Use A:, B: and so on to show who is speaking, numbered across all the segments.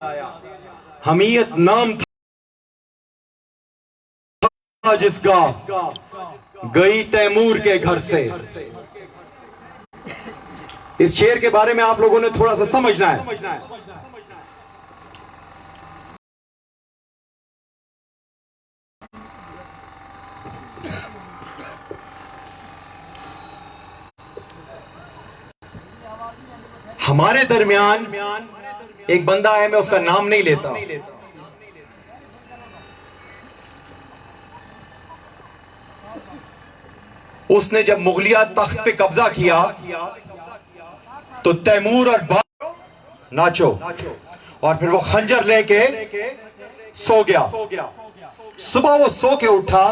A: हमीयत नाम था जिसका, गई तैमूर के घर से। इस शेर के बारे में आप लोगों ने थोड़ा सा समझना है। हमारे दरमियान एक बंदा है, मैं उसका नाम नहीं लेता, उसने जब मुगलिया तख्त पे कब्जा किया तो तैमूर और नाचो, और फिर वो खंजर लेके सो गया। सुबह वो सो के उठा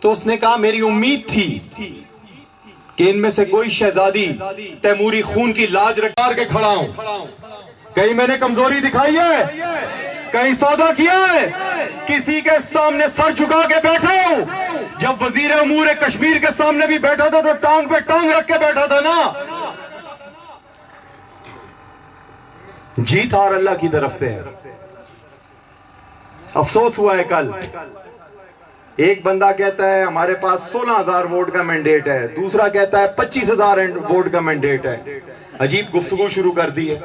A: तो उसने कहा मेरी उम्मीद थी कि इनमें से कोई शहजादी तैमूरी खून की लाज रखा के खड़ा हूं। कहीं मैंने कमजोरी दिखाई है? कहीं सौदा किया है? किसी के सामने सर झुका के बैठा हूं? जब वजीर अमूर कश्मीर के सामने भी बैठा था तो टांग पे टांग रख के बैठा था ना। जीत हार अल्लाह की तरफ से है। अफसोस हुआ है कल, एक बंदा कहता है हमारे पास 16,000 वोट का मैंडेट है, दूसरा कहता है 25,000 वोट का मैंडेट है। अजीब गुफ्तगू शुरू कर दी है।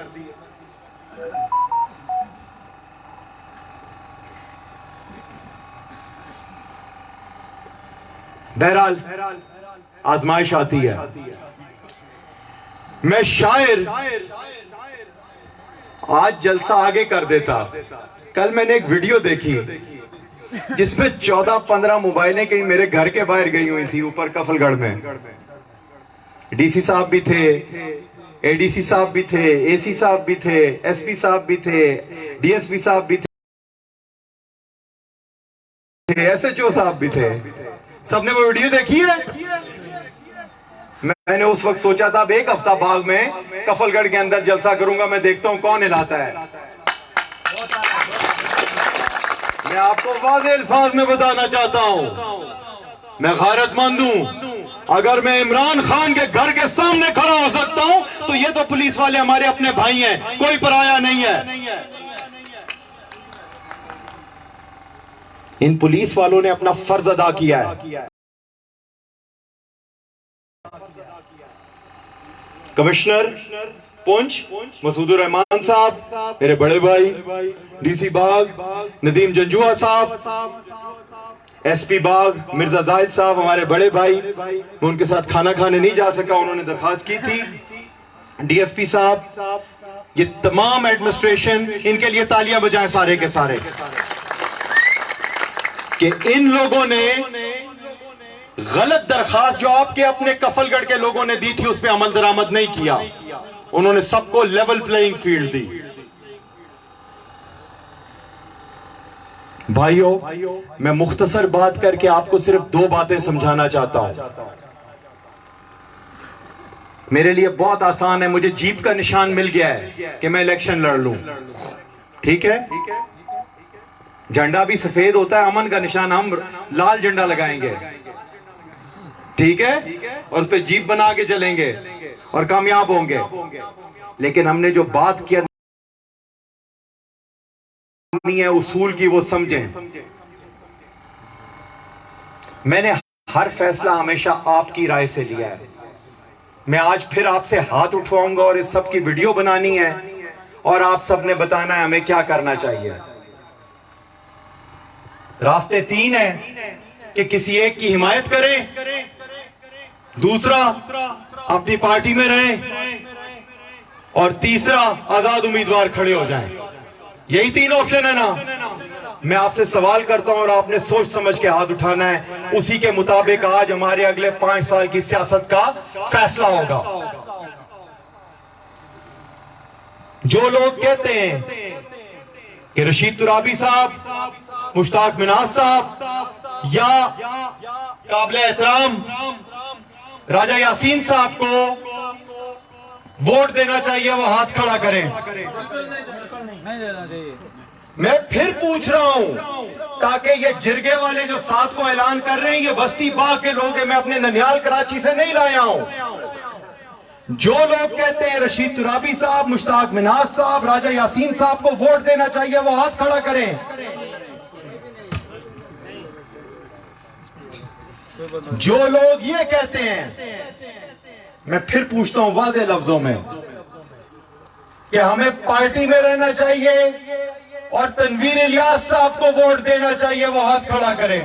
A: बहरहाल आजमाइश आती है। मैं शायर आज जलसा आगे कर देता। कल मैंने एक वीडियो देखी जिसमें 14-15 मोबाइलें कहीं मेरे घर के बाहर गई हुई थी, ऊपर कफलगढ़ में। डीसी साहब भी थे, एडीसी साहब भी थे, एसी साहब भी थे, एसपी साहब भी थे, डीएसपी साहब भी थे, एसएचओ साहब भी थे। सबने वो वीडियो देखी है? मैंने उस वक्त सोचा था अब एक हफ्ता बाग में कफलगढ़ के अंदर जलसा करूंगा, मैं देखता हूं कौन हिलाता है। मैं आपको वाज़ेह अल्फाज में बताना चाहता हूं, मैं गैरतमंद हूं। अगर मैं इमरान खान के घर के सामने खड़ा हो सकता हूं तो ये तो पुलिस वाले हमारे अपने भाई हैं, कोई पराया नहीं है। इन पुलिस वालों ने अपना फर्ज अदा किया है। कमिश्नर पुंछ मसूदुर रहमान साहब मेरे बड़े भाई, डीसी बाग नदीम जंजुआ साहब, एसपी बाग मिर्जा जाहिद साहब हमारे बड़े भाई, मैं उनके साथ खाना खाने नहीं जा सका, उन्होंने दरखास्त की थी। डीएसपी साहब, ये तमाम एडमिनिस्ट्रेशन, इनके लिए तालियां बजाएं सारे के सारे कि इन लोगों ने गलत दरखास्त जो आपके अपने कफलगढ़ के लोगों ने दी थी उस पर अमल दरामद नहीं किया। उन्होंने सबको लेवल प्लेइंग फील्ड दी। भाइयों, मैं मुख्तसर बात करके आपको सिर्फ 2 बातें समझाना चाहता हूं। मेरे लिए बहुत आसान है, मुझे जीप का निशान मिल गया है कि मैं इलेक्शन लड़ लूं, ठीक है? झंडा भी सफेद होता है, अमन का निशान हम लाल झंडा लगाएंगे, ठीक है? और उस पर जीप बना के चलेंगे और कामयाब होंगे। लेकिन हमने जो बात किया नहीं है उसूल की, वो समझें। मैंने हर फैसला हमेशा आपकी राय से लिया है। मैं आज फिर आपसे हाथ उठवाऊंगा और इस सब की वीडियो बनानी है और आप सब ने बताना है हमें क्या करना चाहिए। रास्ते 3 हैं कि किसी एक की हिमायत करें, दूसरा अपनी पार्टी में रहें और तीसरा आजाद उम्मीदवार खड़े हो जाएं। यही 3 ऑप्शन है ना? मैं आपसे सवाल करता हूं और आपने सोच समझ के हाथ उठाना है। उसी के मुताबिक आज हमारे अगले 5 साल की सियासत का फैसला होगा। जो लोग कहते हैं कि रशीद तुराबी साहब, मुश्ताक मिनाज साहब या काबिल एहतराम राजा यासीन साहब को वोट देना चाहिए, वो हाथ खड़ा करें। मैं फिर पूछ रहा हूं ताकि ये जिरगे वाले जो 7 को ऐलान कर रहे हैं ये बस्ती बाग के लोग हैं, मैं अपने ननिहाल कराची से नहीं लाया हूं। जो लोग कहते हैं रशीद तुराबी साहब, मुश्ताक मिनाज साहब, राजा यासीन साहब को वोट देना चाहिए, वो हाथ खड़ा करें। जो लोग ये कहते हैं, मैं फिर पूछता हूं वाज़े लफ्जों में, कि हमें पार्टी में रहना चाहिए और तनवीर इलियास साहब को वोट देना चाहिए, वो हाथ खड़ा करें।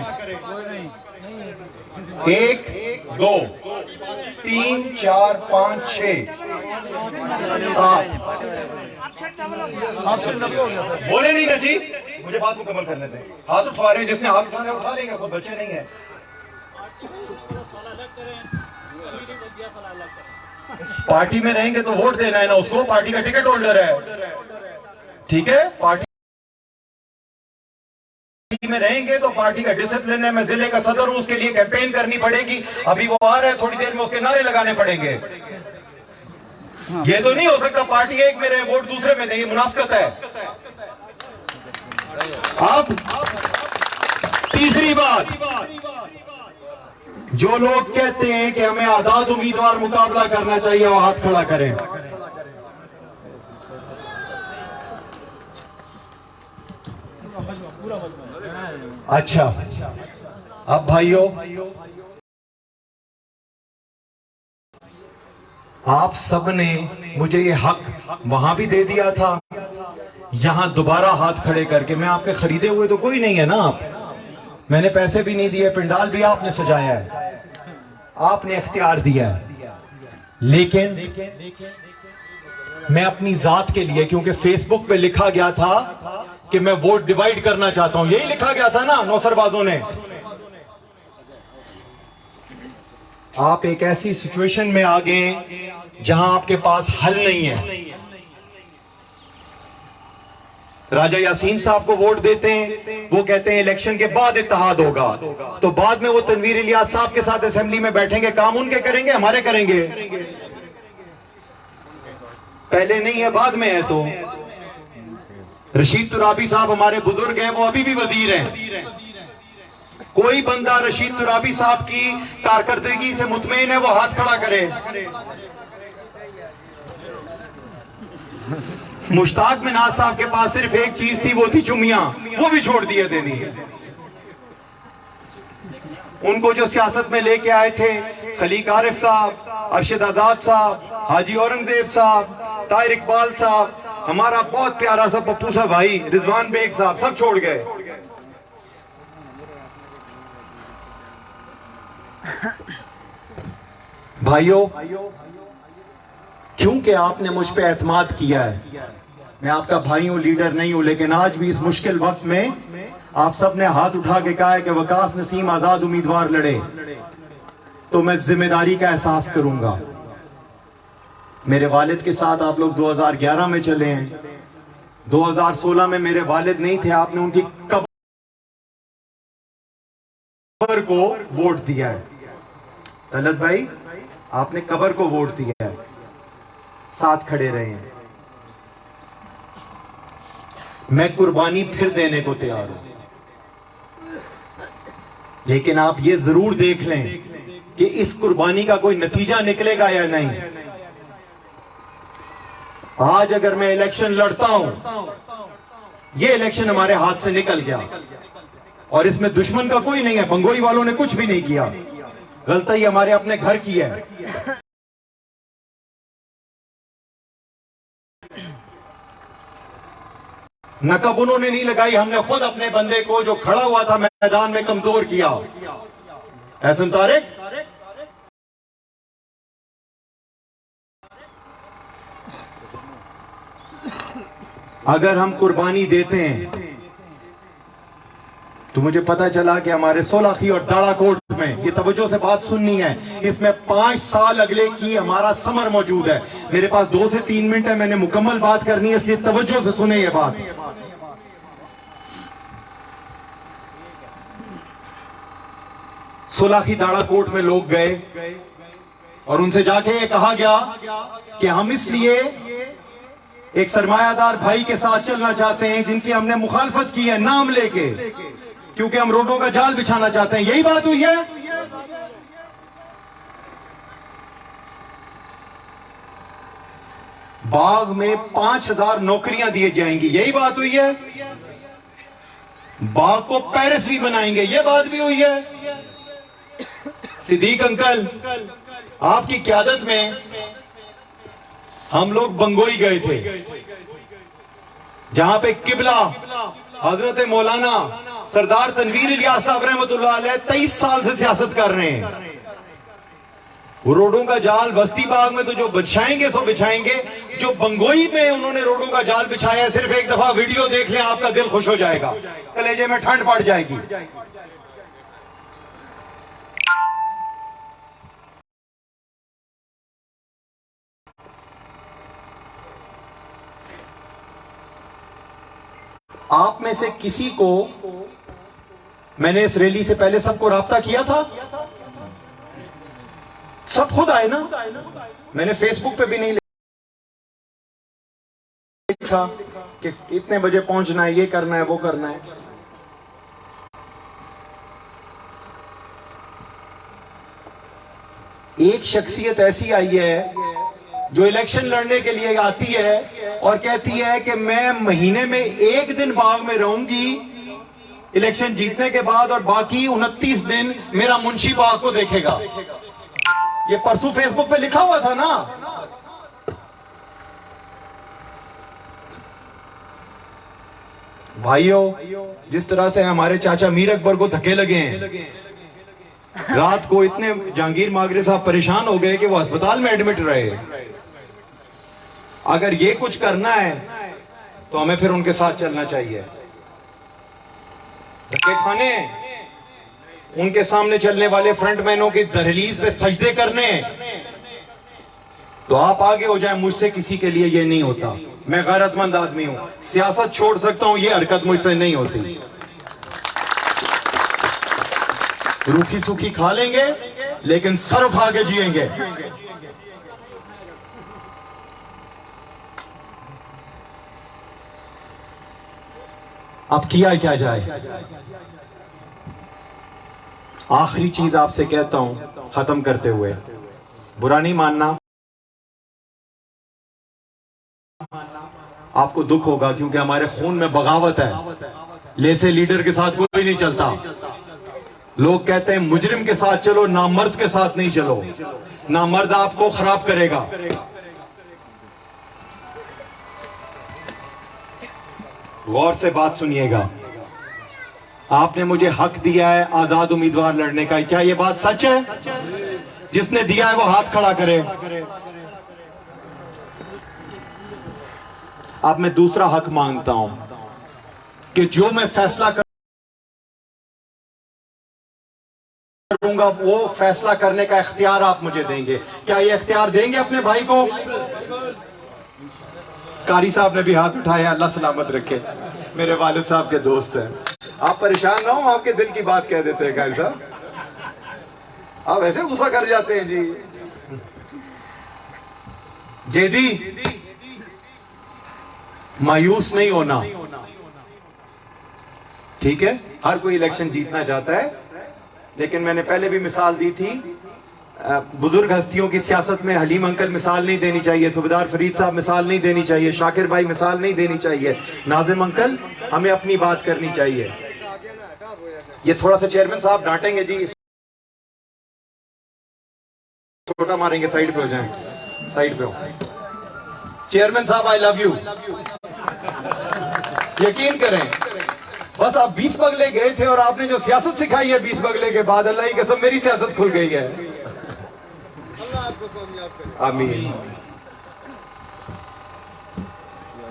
A: 1 2 3 4 5 6 7 बोले नहीं ना जी, मुझे बात मुकम्मल करने दें। हाथ उठा रहे हैं, जिसने हाथ उठाने उठा लेंगे, खुद बच्चे नहीं है। पार्टी में रहेंगे तो वोट देना है ना उसको, पार्टी का टिकट होल्डर है, ठीक है। पार्टी में रहेंगे तो पार्टी का डिसिप्लिन है। मैं जिले का सदर हूं, उसके लिए कैंपेन करनी पड़ेगी। अभी वो आ रहा है, थोड़ी देर में उसके नारे लगाने पड़ेंगे। ये तो नहीं हो सकता पार्टी एक में रहे, वोट दूसरे में दे, ये मुनाफिकत है। अब तीसरी बात, जो लोग कहते हैं कि हमें आजाद उम्मीदवार मुकाबला करना चाहिए, वो हाथ खड़ा करें। अच्छा, अब भाइयों, आप सबने मुझे ये हक वहां भी दे दिया था, यहां दोबारा हाथ खड़े करके। मैं आपके खरीदे हुए तो कोई नहीं है ना, आप, मैंने पैसे भी नहीं दिए, पिंडाल भी आपने सजाया है, आपने इख्तियार दिया है। लेकिन मैं अपनी जात के लिए, क्योंकि फेसबुक पे लिखा गया था कि मैं वोट डिवाइड करना चाहता हूं, यही लिखा गया था ना नौसरबाजों ने। आप एक ऐसी सिचुएशन में आ गए जहां आपके पास हल नहीं है। राजा यासीन साहब को वोट देते हैं, वो कहते हैं इलेक्शन के बाद इत्तेहाद होगा, तो बाद में वो तनवीर इलियास साहब के साथ असेंबली में बैठेंगे, काम उनके करेंगे, हमारे करेंगे। पहले नहीं है, बाद में है। तो रशीद तुराबी साहब हमारे बुजुर्ग हैं, वो अभी भी वजीर हैं। कोई बंदा रशीद तुराबी साहब की कारकर्दगी से मुतमईन है, वो हाथ खड़ा करे। मुश्ताक मिनाज साहब के पास सिर्फ एक चीज थी, वो थी चुमियां, वो भी छोड़ दिए देनी। उनको जो सियासत में लेके आए थे खलीक आरिफ साहब, अरशद आजाद साहब, हाजी औरंगजेब साहब, ताहिर इकबाल साहब, हमारा बहुत प्यारा सा पप्पू सा भाई रिजवान बेग साहब, सब छोड़ गए। भाइयों, क्योंकि आपने मुझ पे एतमाद किया है, मैं आपका भाई हूं, लीडर नहीं हूं, लेकिन आज भी इस मुश्किल वक्त में आप सब ने हाथ उठा के कहा है कि वकास नसीम आजाद उम्मीदवार लड़े, तो मैं जिम्मेदारी का एहसास करूंगा। मेरे वालिद के साथ आप लोग 2011 में चले हैं, 2016 में मेरे वालिद नहीं थे, आपने उनकी कब्र को वोट दिया है। तलत भाई, आपने कब्र को वोट दिया है, साथ खड़े रहे हैं। मैं कुर्बानी फिर देने को तैयार हूं, लेकिन आप ये जरूर देख लें कि इस कुर्बानी का कोई नतीजा निकलेगा या नहीं। आज अगर मैं इलेक्शन लड़ता हूं, ये इलेक्शन हमारे हाथ से निकल गया और इसमें दुश्मन का कोई नहीं है, बंगोई वालों ने कुछ भी नहीं किया, गलती हमारे अपने घर की है। नकब उन्होंने नहीं लगाई, हमने खुद अपने बंदे को जो खड़ा हुआ था मैदान में कमजोर किया। एहसन तारिक, अगर हम कुर्बानी देते हैं तो मुझे पता चला कि हमारे सोलाखी और दाड़ाकोट में, ये तवज्जो से बात सुननी है, इसमें 5 साल अगले की हमारा समर मौजूद है। मेरे पास 2 से 3 मिनट है, मैंने मुकम्मल बात करनी है, इसलिए तवज्जो से सुने ये बात। सोलाखी दाड़ाकोट में लोग गए और उनसे जाके ये कहा गया कि हम इसलिए एक सरमायादार भाई के साथ चलना चाहते हैं जिनकी हमने मुखालफत की है नाम लेके, क्योंकि हम रोडों का जाल बिछाना चाहते हैं। यही बात हुई है। बाग में 5,000 नौकरियां दी जाएंगी, यही बात हुई है। बाग को पेरिस भी बनाएंगे, यह बात भी हुई है। सिद्दीक अंकल, आपकी क़यादत में हम लोग बंगोई गए थे, जहां पे किबला हजरत मौलाना सरदार तनवीर इलियास साहब रहमतुल्लाह अलैह 23 साल से सियासत कर रहे हैं। रोडों का जाल बस्ती बाग में तो जो बिछाएंगे सो बिछाएंगे, जो बंगोई में उन्होंने रोडों का जाल बिछाया, सिर्फ एक दफा वीडियो देख लें, आपका दिल खुश हो जाएगा, कलेजे में ठंड पड़ जाएगी। आप में से किसी को मैंने इस रैली से पहले सबको राब्ता किया था? सब खुद आए ना, मैंने फेसबुक पे भी नहीं लिखा कि इतने बजे पहुंचना है, ये करना है, वो करना है। एक शख्सियत ऐसी आई है जो इलेक्शन लड़ने के लिए आती है और कहती है कि मैं महीने में एक दिन बाग में रहूंगी इलेक्शन जीतने के बाद, और बाकी 29 दिन मेरा मुंशी बाग को देखेगा। ये परसों फेसबुक पे लिखा हुआ था ना। भाइयों, जिस तरह से हमारे चाचा मीर अकबर को धक्के लगे हैं, रात को इतने जहांगीर मागरे साहब परेशान हो गए कि वो अस्पताल में एडमिट रहे। अगर ये कुछ करना है तो हमें फिर उनके साथ चलना चाहिए। धक्के खाने, उनके सामने चलने वाले फ्रंटमैनों की दहलीज पे सजदे करने, तो आप आगे हो जाए, मुझसे किसी के लिए ये नहीं होता। मैं गैरतमंद आदमी हूं, सियासत छोड़ सकता हूं, ये हरकत मुझसे नहीं होती। रूखी सूखी खा लेंगे लेकिन सर उठा के जिएंगे। अब किया क्या जाए? आखिरी चीज आपसे कहता हूं खत्म करते हुए, बुरा नहीं मानना, आपको दुख होगा क्योंकि हमारे खून में बगावत है। ले से लीडर के साथ कोई नहीं चलता। लोग कहते हैं मुजरिम के साथ चलो, नामर्द के साथ नहीं चलो, नामर्द आपको खराब करेगा। गौर से बात सुनिएगा, आपने मुझे हक दिया है आजाद उम्मीदवार लड़ने का, क्या यह बात सच है? जिसने दिया है वो हाथ खड़ा करे। अब मैं दूसरा हक मांगता हूं कि जो मैं फैसला करूंगा वो फैसला करने का इख्तियार आप मुझे देंगे। क्या ये इख्तियार देंगे अपने भाई को? कारी साहब ने भी हाथ उठाया, अल्लाह सलामत रखे, मेरे वालिद साहब के दोस्त हैं। आप परेशान ना हो, आपके दिल की बात कह देते हैं कारी साहब, आप ऐसे गुस्सा कर जाते हैं जी। जेदी, मायूस नहीं होना, ठीक है? हर कोई इलेक्शन जीतना चाहता है, लेकिन मैंने पहले भी मिसाल दी थी, बुजुर्ग हस्तियों की सियासत में हलीम अंकल मिसाल नहीं देनी चाहिए, सूबेदार फरीद साहब मिसाल नहीं देनी चाहिए, शाकिर भाई मिसाल नहीं देनी चाहिए, नाजिम अंकल हमें अपनी बात करनी चाहिए। ये थोड़ा सा चेयरमैन साहब डांटेंगे जी, छोटा मारेंगे, साइड पे हो जाएं, साइड पे हो। चेयरमैन साहब आई लव यू, यकीन करें, बस आप 20 बगले गए थे और आपने जो सियासत सिखाई है 20 बगले के बाद, अल्लाह की कसम मेरी सियासत खुल गई है। आमीन।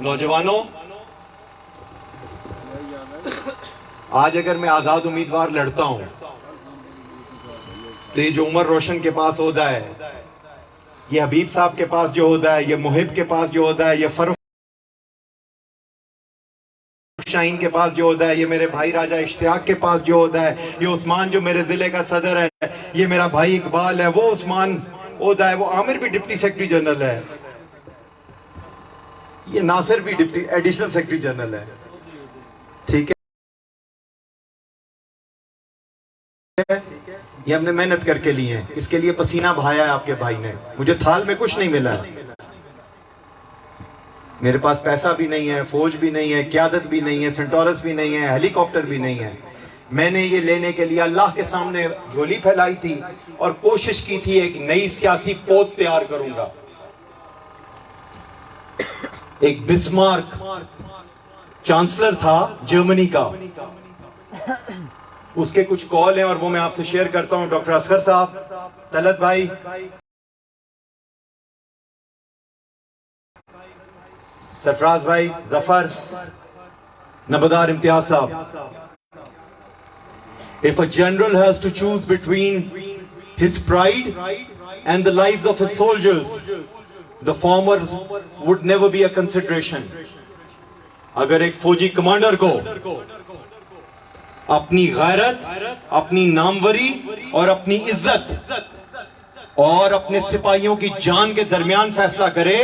A: नौजवानों, आज अगर मैं आजाद उम्मीदवार लड़ता हूं तो ये जो उमर रोशन के पास ओहदा है, ये हबीब साहब के पास जो ओहदा है, ये मुहिब के पास जो ओहदा है, ये फरूख शाहीन के पास जो ओहदा है, ये मेरे भाई राजा इश्तियाक के पास जो ओहदा है, ये उस्मान जो मेरे जिले का सदर है, ये मेरा भाई इकबाल है, वो उस्मान ओहदा है, वो आमिर भी डिप्टी सेक्रेटरी जनरल है, ये नासिर भी डिप्टी एडिशनल सेक्रेटरी जनरल है, ठीक है? ये हमने मेहनत करके लिए हैं, इसके लिए पसीना बहाया है आपके भाई ने, मुझे थाल में कुछ नहीं मिला है। मेरे पास पैसा भी नहीं है, फौज भी नहीं है, क़यादत भी नहीं है, सेंटोरस भी नहीं है, हेलीकॉप्टर भी नहीं है। मैंने ये लेने के लिए अल्लाह के सामने झोली फैलाई थी और कोशिश की थी एक नई सियासी पोत तैयार करूंगा। एक बिस्मार्क चांसलर था जर्मनी का, उसके कुछ कॉल हैं और वो मैं आपसे शेयर करता हूं। डॉक्टर असगर साहब, तलत भाई, सरफराज भाई, जफर, नबदार इम्तियाज साहब। If a general has to choose between his pride and the lives of his soldiers, the former would never be a consideration. अगर एक फौजी कमांडर को अपनी गैरत, अपनी नामवरी और अपनी इज्जत और अपने सिपाहियों की जान के दरमियान फैसला करे,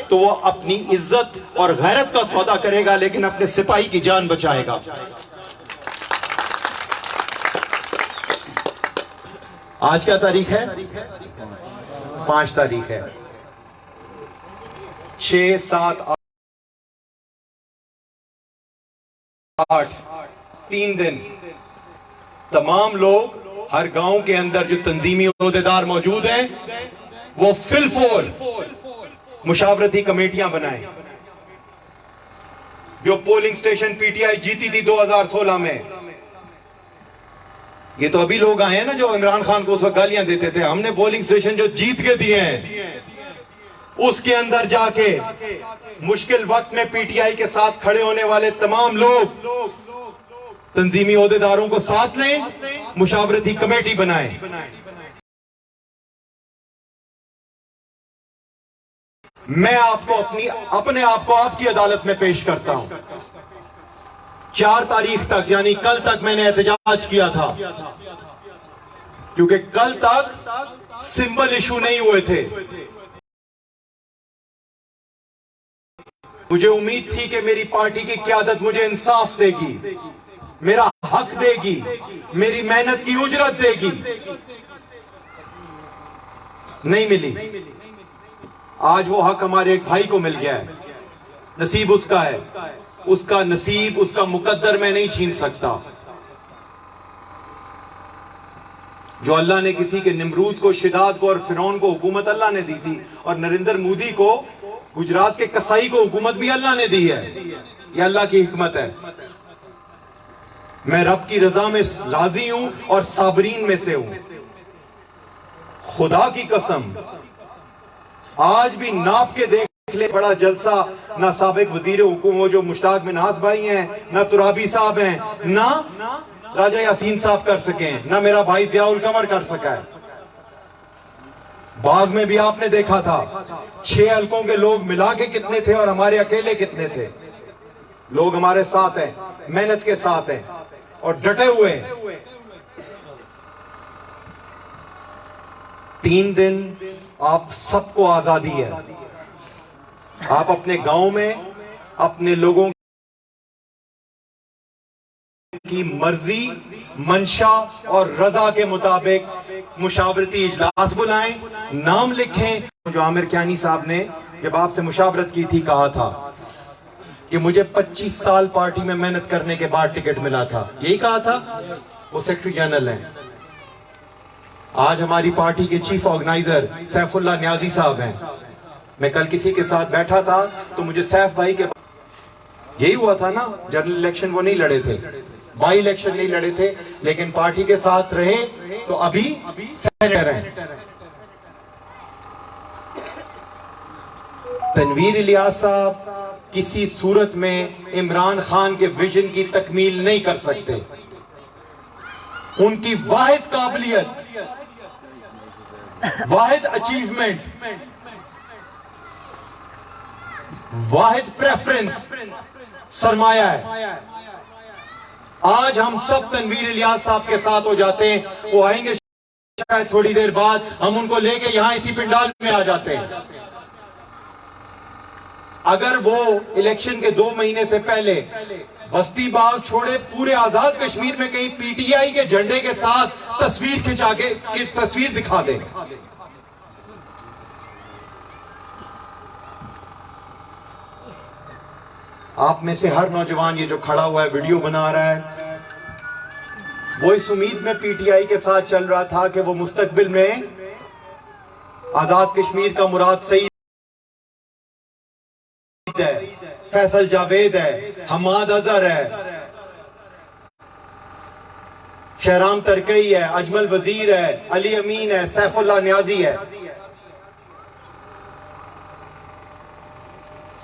A: तो वो अपनी इज्जत और गैरत का सौदा करेगा, लेकिन अपने सिपाही की जान बचाएगा। आज क्या तारीख है? 5 तारीख है। 6, 7, 8 3 दिन तमाम लोग हर गांव के अंदर जो तंजीमी ओहदेदार मौजूद हैं, वो फिलफोल मुशावरती कमेटियां बनाएं। जो पोलिंग स्टेशन पीटीआई जीती थी 2016 में, ये तो अभी लोग आए हैं ना जो इमरान खान को उस वक्त गालियां देते थे। हमने पोलिंग स्टेशन जो जीत के दिए हैं, उसके अंदर जाके मुश्किल वक्त में पीटीआई के साथ खड़े होने वाले तमाम लोग तंजीमी ओहदेदारों को साथ लें, मुशावरती कमेटी बनाएं। मैं आपको अपने आप को आपकी अदालत में पेश करता हूं। 4 तारीख तक, यानी कल तक मैंने एहतजाज किया था, क्योंकि कल तक सिंबल इशू नहीं हुए थे। मुझे उम्मीद थी कि मेरी पार्टी की क़यादत मुझे इंसाफ देगी, मेरा हक देगी, मेरी मेहनत की उजरत देगी। नहीं मिली। आज वो हक हमारे एक भाई को मिल गया है, नसीब उसका है, उसका नसीब, उसका मुकद्दर मैं नहीं छीन सकता। जो अल्लाह ने किसी के निमरूद को, शिदाद को और फिरौन को हुकूमत अल्लाह ने दी थी, और नरेंद्र मोदी को, गुजरात के कसाई को हुकूमत भी अल्लाह ने दी है। यह अल्लाह की हिकमत है। मैं रब की रजा में राजी हूं और साबरीन में से हूं। खुदा की कसम, आज भी नाप के देख ले, बड़ा जलसा ना साबिक वजीर हुकूमत जो मुश्ताक मिन्हाज भाई हैं, ना तुराबी साहब हैं, ना राजा यासीन साहब कर सके, ना मेरा भाई जियाउल कमर कर सका है। बाग में भी आपने देखा था 6 हलकों के लोग मिला के कितने थे और हमारे अकेले कितने थे। लोग हमारे साथ हैं, मेहनत के साथ हैं और डटे हुए हैं। 3 दिन आप सबको आजादी है। आप अपने गांव में अपने लोगों की मर्जी, मंशा और रजा के मुताबिक मुशावरती इजलास बुलाएं, नाम लिखें। जो आमिर कियानी साहब ने जब आपसे मुशावरत की थी, कहा था कि मुझे 25 साल पार्टी में मेहनत करने के बाद टिकट मिला था, यही कहा था। वो सेक्रेटरी जनरल हैं। आज हमारी पार्टी के चीफ ऑर्गेनाइजर सैफुल्लाह न्याजी साहब हैं। मैं कल किसी के साथ बैठा था तो मुझे सैफ भाई के, यही हुआ था ना, जनरल इलेक्शन वो नहीं लड़े थे, बाई इलेक्शन नहीं लड़े थे, लेकिन पार्टी के साथ रहे तो अभी सेनेटर हैं। तनवीर इलियास साहब किसी सूरत में इमरान खान के विजन की तकमील नहीं कर सकते। उनकी वाहिद काबिलियत, वाहिद अचीवमेंट, वाहिद प्रेफरेंस सरमाया है। आज हम सब तनवीर इलियास साहब के साथ हो जाते हैं, वो आएंगे शायद थोड़ी देर बाद, हम उनको लेके यहां इसी पिंडाल में आ जाते हैं। अगर वो इलेक्शन के 2 महीने से पहले बस्ती बाग छोड़े पूरे आजाद कश्मीर में कहीं पीटीआई के झंडे के साथ तस्वीर खिंचा के तस्वीर दिखा दे, आप में से हर नौजवान ये जो खड़ा हुआ है वीडियो बना रहा है, वो इस उम्मीद में पीटीआई के साथ चल रहा था कि वो मुस्तकबिल में आजाद कश्मीर का मुराद सईद है, फैसल जावेद है, हमाद अजहर है, शहराम तरकई है, अजमल वजीर है, अली अमीन है, सैफुल्लाह न्याजी है।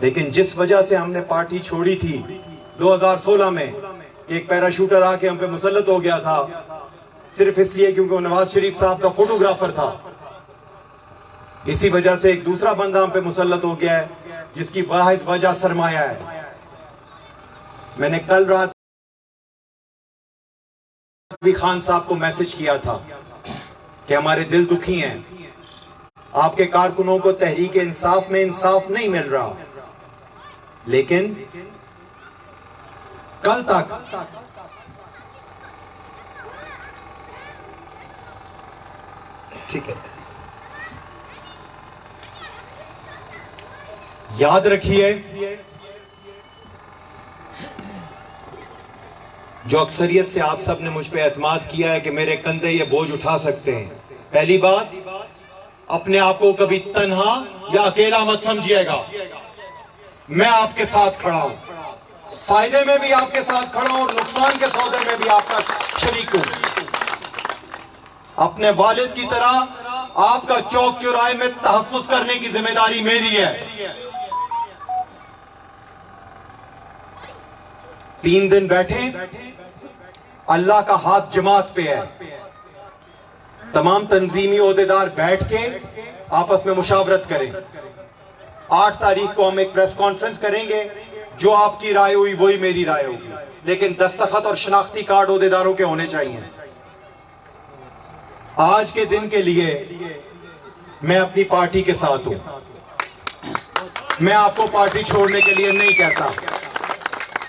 A: लेकिन जिस वजह से हमने पार्टी छोड़ी थी 2016 में, एक पैराशूटर आके हम पे मुसल्लत हो गया था सिर्फ इसलिए क्योंकि वो नवाज शरीफ साहब का फोटोग्राफर था। इसी वजह से एक दूसरा बंदा हम पे मुसल्लत हो गया है जिसकी वाहिद वजह सरमाया है। मैंने कल रात भी खान साहब को मैसेज किया था कि हमारे दिल दुखी हैं, आपके कारकुनों को तहरीक इंसाफ में इंसाफ नहीं मिल रहा। लेकिन कल तक ठीक है, याद रखिए जो अक्सरियत से आप सब ने मुझ पे एतमाद किया है कि मेरे कंधे ये बोझ उठा सकते हैं। पहली बात, अपने आप को कभी तन्हा या अकेला मत समझिएगा। मैं आपके साथ खड़ा हूं, फायदे में भी आपके साथ खड़ा हूं और नुकसान के सौदे में भी आपका शरीक हूं। अपने वालिद की तरह आपका चौक चौराहे में तहफ्फुज करने की जिम्मेदारी मेरी है। 3 दिन बैठे, अल्लाह का हाथ जमात पे है। तमाम तंजीमी ओहदेदार बैठ के आपस में मुशावरत करें। 8 तारीख को हम एक प्रेस कॉन्फ्रेंस करेंगे, जो आपकी राय हुई वही मेरी राय होगी, लेकिन दस्तखत और शनाख्ती कार्ड ओहदेदारों के होने चाहिए। आज के दिन के लिए मैं अपनी पार्टी के साथ हूं। मैं आपको पार्टी छोड़ने के लिए नहीं कहता।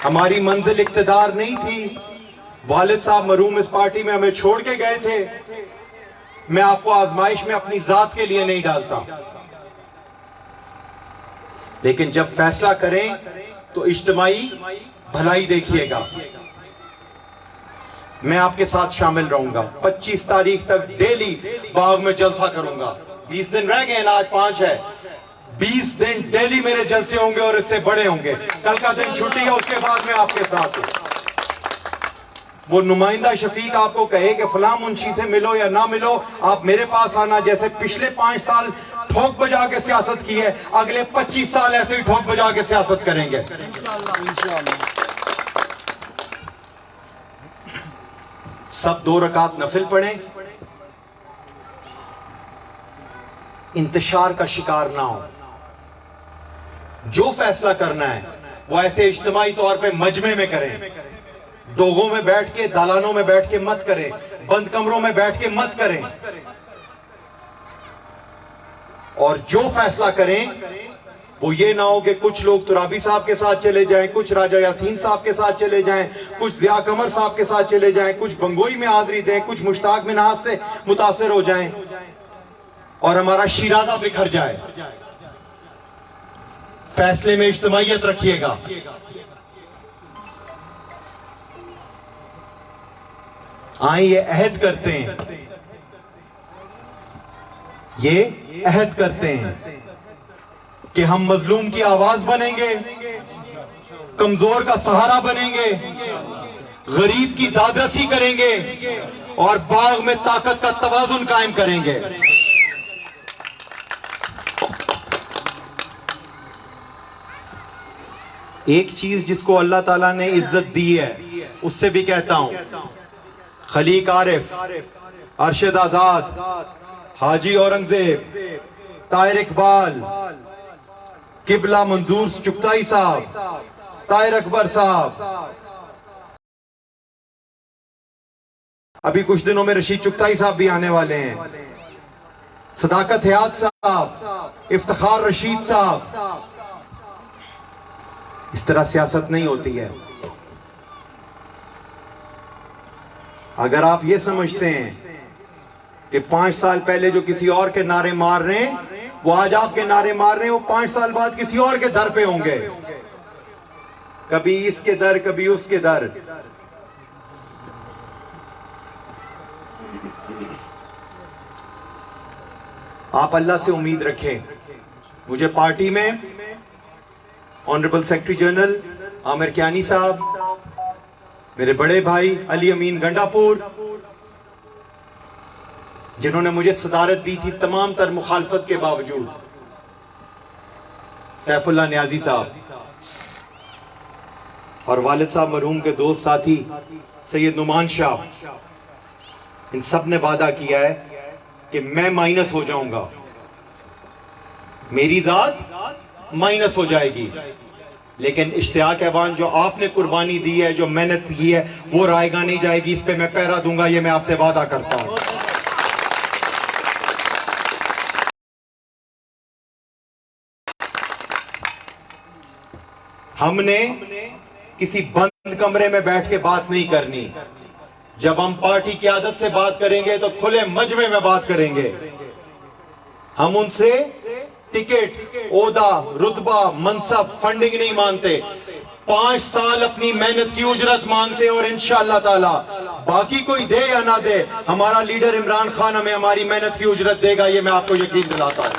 A: हमारी मंजिल इक्तदार नहीं थी, वालिद साहब मरहूम इस पार्टी में हमें छोड़ के गए थे। मैं आपको आजमाइश में अपनी जात के लिए नहीं डालता, लेकिन जब फैसला करें तो इज्तिमाई भलाई देखिएगा। मैं आपके साथ शामिल रहूंगा। 25 तारीख तक डेली बाग में जलसा करूंगा। 20 दिन रह गए ना, आज 5 है। 20 दिन डेली मेरे जलसे होंगे और इससे बड़े होंगे। कल का दिन छुट्टी है, उसके बाद मैं आपके साथ हूं। वो नुमाइंदा शफीक आपको कहे कि फलां मुंशी से मिलो या ना मिलो, आप मेरे पास आना। जैसे पिछले 5 साल ठोक बजा के सियासत की है, अगले 25 साल ऐसे ही ठोक बजा के सियासत करेंगे। सब 2 रकात नफिल पढ़ें, इंतशार का शिकार ना हो। जो फैसला करना है वो ऐसे इज्तिमाई तौर पे मजमे में करें। डोगों में बैठ के, दालानों में बैठ के मत करें, बंद कमरों में बैठ के मत करें। और जो फैसला करें वो ये ना हो कि कुछ लोग तुराबी साहब के साथ चले जाएं, कुछ राजा यासीन साहब के साथ चले जाएं, कुछ जिया कमर साहब के साथ चले जाएं, कुछ बंगोई में हाजिरी दें, कुछ मुश्ताक मिन्हाज से मुतासिर हो जाएं और हमारा शिराजा बिखर जाए। फैसले में इज्तिमाइयत रखिएगा। आए ये अहद करते हैं, ये अहद करते हैं कि हम मजलूम की आवाज बनेंगे, कमजोर का सहारा बनेंगे, गरीब की दादरसी करेंगे और बाग में ताकत का तवाजुन कायम करेंगे। एक चीज जिसको अल्लाह ताला ने इज्जत दी है, उससे भी कहता हूं, खलीक आरिफ, अरशद आजाद, हाजी औरंगजेब, ताहिर इकबाल, किबला मंजूर चुगताई साहब, ताहिर अकबर साहब, अभी कुछ दिनों में रशीद चुगताई साहब भी आने वाले हैं, सदाकत हयात साहब, इफ्तिखार रशीद साहब। इस तरह सियासत नहीं होती है। अगर आप ये समझते हैं कि 5 साल पहले जो किसी और के नारे मार रहे हैं वो आज आपके नारे मार रहे हैं, वो 5 साल बाद किसी और के दर पे होंगे। कभी इसके दर कभी उसके दर। आप अल्लाह से उम्मीद रखें। मुझे पार्टी में honourable secretary general Amir Kiani sahab, मेरे बड़े भाई अली अमीन गंडापुर, जिन्होंने मुझे सदारत दी थी तमाम तर मुखालफत के बावजूद, सैफुल्लाह न्याजी साहब और वालिद साहब मरहूम के दोस्त साथी सैयद नुमान शाह, इन सब ने वादा किया है कि मैं माइनस हो जाऊंगा, मेरी जात माइनस हो जाएगी, लेकिन इश्तियाक ऐवान जो आपने कुर्बानी दी है, जो मेहनत की है, वो रायगा नहीं जाएगी। इस पे मैं पहरा दूंगा, ये मैं आपसे वादा करता हूं। हमने किसी बंद कमरे में बैठ के बात नहीं करनी। जब हम पार्टी की आदत से बात करेंगे तो खुले मजमे में बात करेंगे। हम उनसे टिकट, ओहदा, रुतबा, मनसब, फंडिंग नहीं मांगते। 5 साल अपनी मेहनत की उजरत मांगते और इंशाअल्लाह ताला बाकी कोई दे या ना दे, हमारा लीडर इमरान खान हमें हमारी मेहनत की उजरत देगा, ये मैं आपको यकीन दिलाता हूं।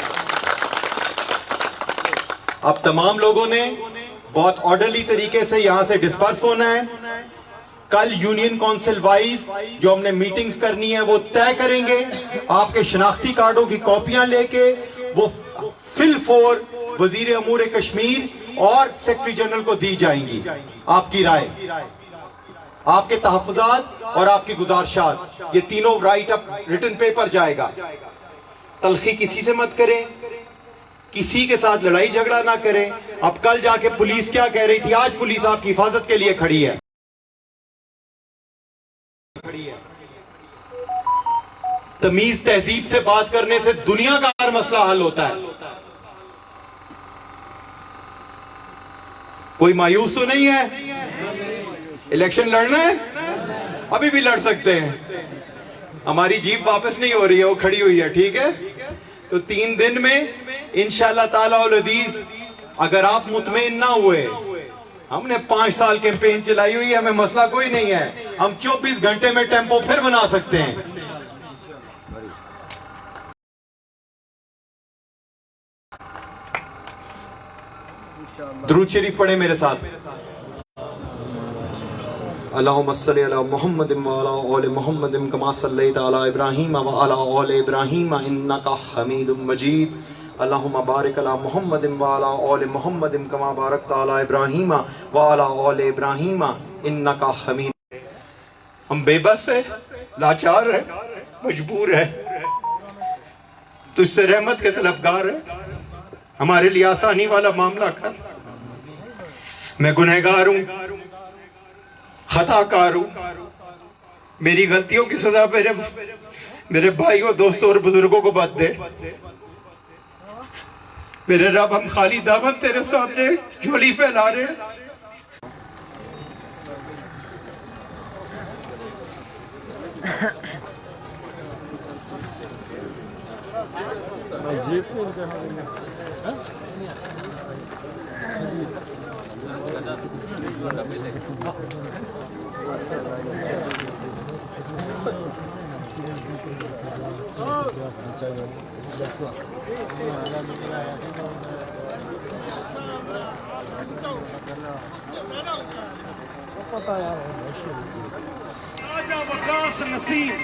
A: अब तमाम लोगों ने बहुत ऑर्डरली तरीके से यहां से डिस्पर्स होना है। कल यूनियन काउंसिल वाइज जो हमने मीटिंग्स करनी है वो तय करेंगे। आपके शनाख्ती कार्डों की कॉपियां लेके वो फिल फोर वजीर अमूर कश्मीर और सेक्रेटरी जनरल को दी जाएंगी। आपकी राय, आपके तहफ़्फ़ुज़ात और आपकी गुजारिशात, ये तीनों राइट अप रिटन पेपर जाएगा। तलखी किसी से मत करें, किसी के साथ लड़ाई झगड़ा ना करें। अब कल जाके पुलिस क्या कह रही थी, आज पुलिस आपकी हिफाजत के लिए खड़ी है। तमीज तहजीब से बात करने से दुनिया का हर मसला हल होता है। कोई मायूस तो नहीं है? इलेक्शन लड़ना है, अभी भी लड़ सकते हैं। हमारी जीप वापस नहीं हो रही है, वो खड़ी हुई है, ठीक है। तो 3 दिन में इंशाअल्लाह ताला और अजीज, अगर आप मुतमईन ना हुए, हमने 5 साल कैंपेन चलाई हुई है, हमें मसला कोई नहीं है। हम 24 घंटे में टेम्पो फिर बना सकते हैं। दुरूद शरीफ पढ़े मेरे साथ। अल्लाहुम्मा सल्लि अला मुहम्मदिन व अला आलि मुहम्मदिन कमा सल्लैता अला इब्राहीम व अला आलि इब्राहीम इन्नका हमीदुम मजीद। अल्लाहुम्मा बारिक अला मुहम्मदिन व अला आलि मुहम्मदिन कमा बारकता अला इब्राहीम व अला आलि इब्राहीम इन्नका हमीद। हम बेबस है, लाचार है, मजबूर है, तुझसे रहमत के तलबगार है। हमारे लिए आसानी वाला मामला कर। मैं गुनहगार हूं, खताकार हूं। मेरी गलतियों की सजा मेरे भाइयों, दोस्तों और बुजुर्गों को मत दे। मेरे रब, हम खाली दावत तेरे सामने झोली फैला रहे हैं।
B: राजा वकास नसीम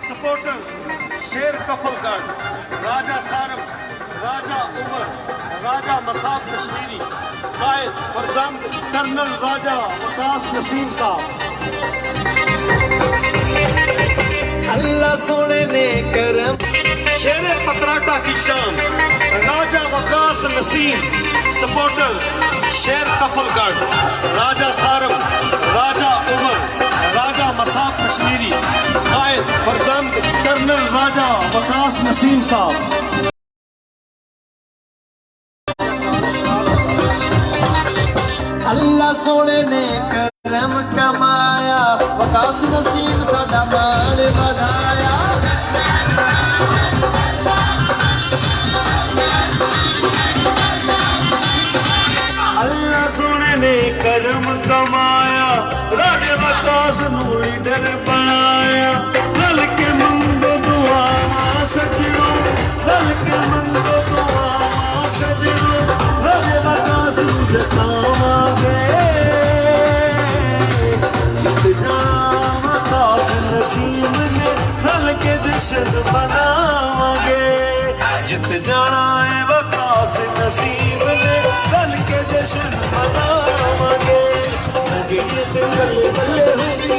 B: सपोर्टर शेर कफलगढ़, राजा सारम, राजा उमर, राजा मसाब कश्मीरी, कायद फरजंद कर्नल राजा वकास नसीम साहब।
C: अल्लाह सोने ने करम
B: शेर पतराटा की शान, राजा वकास नसीम सपोर्टर शेर कफलगढ़, राजा सारम, राजा उमर, राजा मसाब कश्मीरी, कायद फरजंद कर्नल राजा वकास नसीम साहब।
C: अल्लाह सोने ने करम कमाया, वकास नसीम साडा मान बढ़ाया।
B: अल्लाह सोने ने करम मंदिर बनाया रल के मंगो दुआ सजनो रल के मंगो दुआ सजनो रले वकास जतावांगे जित जाना वकास नसीब ने रल के जश्न मनावांगे जित जाना है वकास नसीब ने रल के जश्न मनावांगे लगे ये दिल बल्ले बल्ले होगी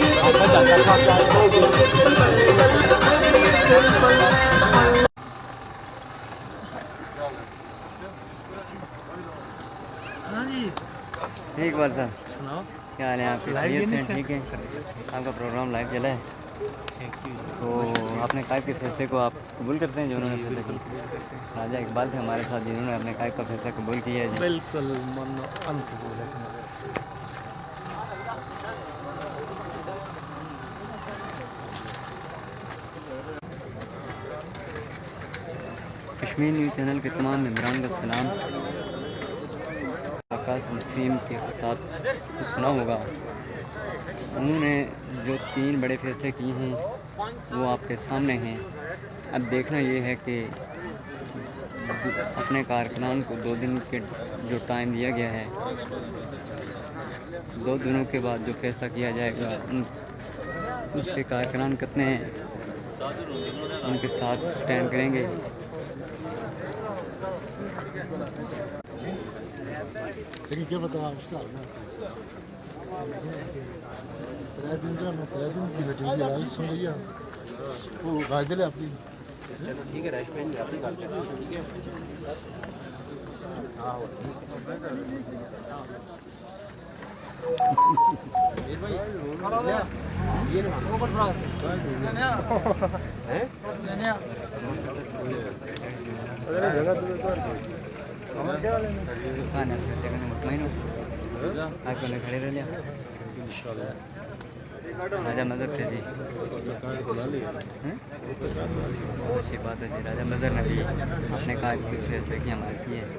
D: एक बार सर सुनाओ क्या हाल है आपके? लाइव से ठीक है, आपका प्रोग्राम लाइव चला है। तो अपने कायद के फैसले को आप कबूल करते हैं जो उन्होंने फैसला किया? राजा इकबाल थे हमारे साथ जिन्होंने अपने कायद का फैसला कबूल किया है।
E: बिल्कुल मन अनकबूल है।
D: कश्मीर न्यूज़ चैनल के तमाम मेम्बरान का सलाम। आकाश नसीम के खिताब सुना होगा, उन्होंने जो 3 बड़े फैसले किए हैं वो आपके सामने हैं। अब देखना ये है कि अपने कारकुनान को 2 दिन के जो टाइम दिया गया है, 2 दिनों के बाद जो फैसला किया जाएगा उस पे कारकुनान कितने उनके साथ स्टैंड करेंगे।
F: लेकिन क्या बताओ उसका 3 दिन का 3 दिन की बेटी की राज सुन लिया वो राज दिले आपकी ठीक है राज पेन आपकी बात ठीक है हां ये ऊपर फ्रांस हैं अरे जगह तो
D: खाना मुतमईन हो आपको खड़े रह लिया राजा मजहर थे जी। अच्छी बात है जी, राजा मजहर ने भी अपने काज के फैसले की हमारे किए हैं।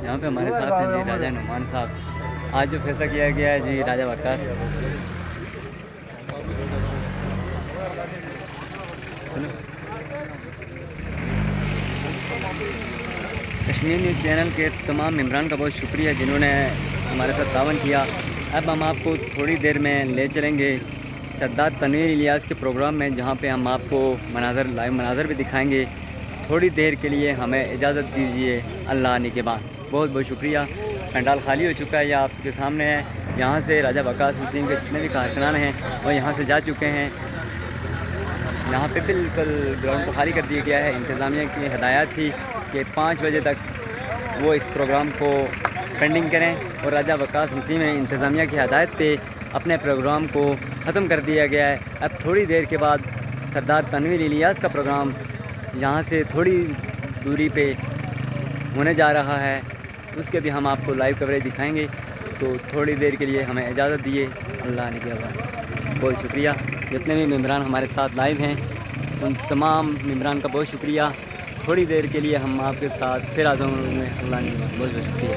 D: यहाँ पे हमारे साथ हैं जी राजा नुमान साहब। आज जो फैसला किया गया है जी राजा वकास कश्मीर न्यूज़ चैनल के तमाम मेम्बरान का बहुत शुक्रिया जिन्होंने हमारे साथ तावन किया। अब हम आपको थोड़ी देर में ले चलेंगे सरदार तनवीर इलियास के प्रोग्राम में, जहां पे हम आपको लाइव मनाजर भी दिखाएंगे। थोड़ी देर के लिए हमें इजाज़त दीजिए। अल्लाह निगहबान। बहुत बहुत शुक्रिया। पंडाल खाली हो चुका है, यह आपके सामने है। यहाँ से राजा वकास नसीम के जितने भी कारकुनान हैं वो यहाँ से जा चुके हैं। यहाँ पे बिल्कुल ग्राउंड को खाली कर दिया गया है। इंतज़ामिया की हदायत थी कि 5 बजे तक वो इस प्रोग्राम को पेंडिंग करें और राजा वकास नसीम ने इंतज़ामिया की हदायत पे अपने प्रोग्राम को ख़त्म कर दिया गया है। अब थोड़ी देर के बाद सरदार तनवीर इलियास का प्रोग्राम यहाँ से थोड़ी दूरी पे होने जा रहा है, उसके भी हम आपको लाइव कवरेज दिखाएंगे। तो थोड़ी देर के लिए हमें इजाज़त दिए। अल्लाह ने किया। बहुत शुक्रिया। जितने भी मेम्बरान हमारे साथ लाइव हैं उन तमाम मेम्बरान का बहुत शुक्रिया। थोड़ी देर के लिए हम आपके साथ फिर आ जाऊँगा। अल्लाह ने बहुत बहुत शुक्रिया।